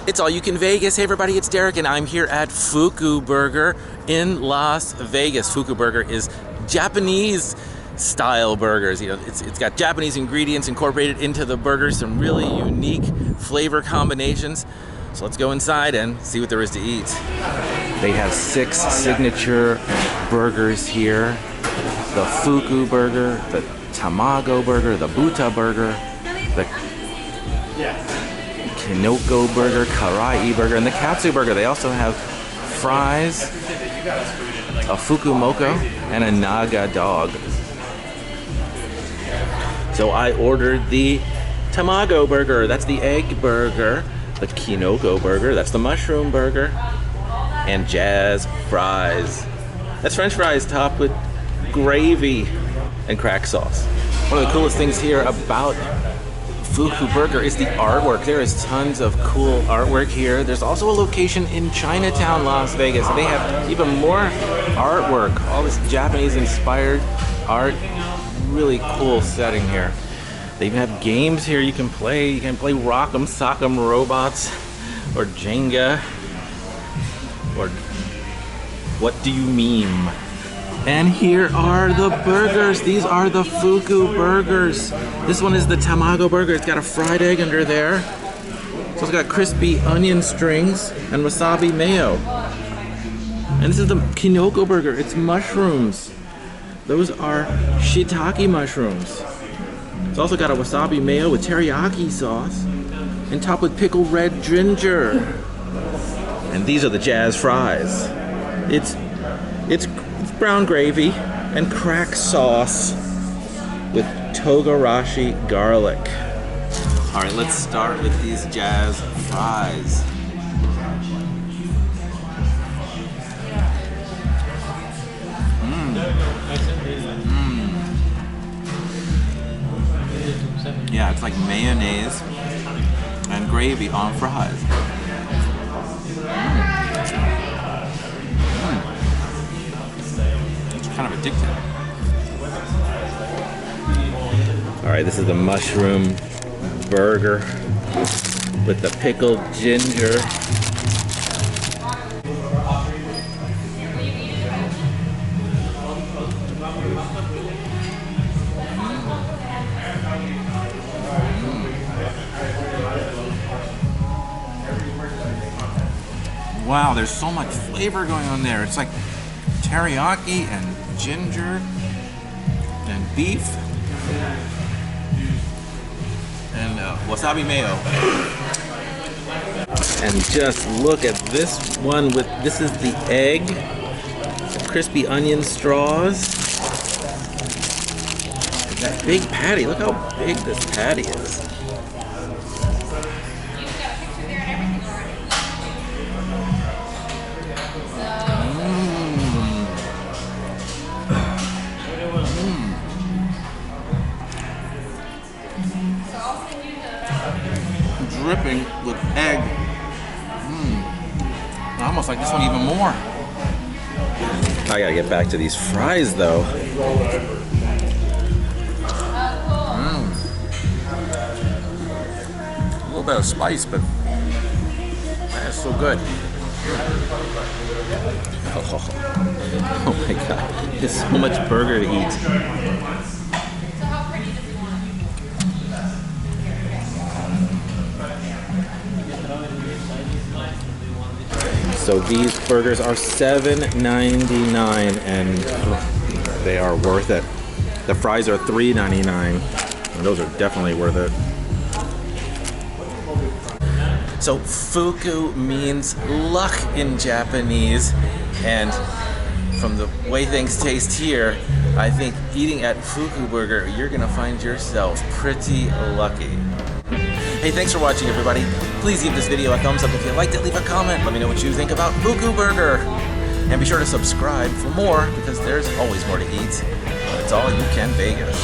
It's All You Can Vegas. Hey everybody, it's Derek and I'm here at Fukuburger in Las Vegas. Fukuburger is Japanese style burgers. You know, it's got Japanese ingredients incorporated into the burgers, some really unique flavor combinations. So let's go inside and see what there is to eat. They have 6 signature burgers here. The Fukuburger, the Tamago Burger, the Buta Burger, the Kinoko Burger, Karai Burger, and the Katsu Burger. They also have fries, a Fukumoko, and a Naga dog. So I ordered the Tamago Burger, that's the egg burger, the Kinoko Burger, that's the mushroom burger, and jazz fries. That's French fries topped with gravy and crack sauce. One of the coolest things here about Fukuburger is the artwork. There is tons of cool artwork here. There's also a location in Chinatown, Las Vegas. They have even more artwork, all this Japanese inspired art. Really cool setting here. They even have games here you can play. You can play Rock'em Sock'em Robots or Jenga or What Do You Meme? And here are the burgers. These are the Fuku burgers. This one is the Tamago Burger. It's got a fried egg under there. So it's got crispy onion strings and wasabi mayo. And this is the Kinoko Burger. It's mushrooms. Those are shiitake mushrooms. It's also got a wasabi mayo with teriyaki sauce and topped with pickled red ginger. And these are the jazz fries. It's brown gravy and crack sauce with togarashi garlic. All right, let's start with these jazz fries. Yeah, it's like mayonnaise and gravy on fries. Kind of addictive. All right, this is the mushroom burger with the pickled ginger. Wow, there's so much flavor going on there. It's like teriyaki and ginger and beef and wasabi mayo. And just look at this one with, this is the egg, the crispy onion straws. That big patty, look how big this patty is. Dripping with egg. I almost like this one even more. I gotta get back to these fries though. A little bit of spice, but that's so good. Oh my god, there's so much burger to eat. So these burgers are $7.99 and they are worth it. The fries are $3.99 and those are definitely worth it. So Fuku means luck in Japanese, and from the way things taste here, I think eating at Fukuburger, you're gonna find yourself pretty lucky. Hey, thanks for watching everybody. Please give this video a thumbs up if you liked it, leave a comment, let me know what you think about Fukuburger. And be sure to subscribe for more because there's always more to eat. It's All You Can Vegas.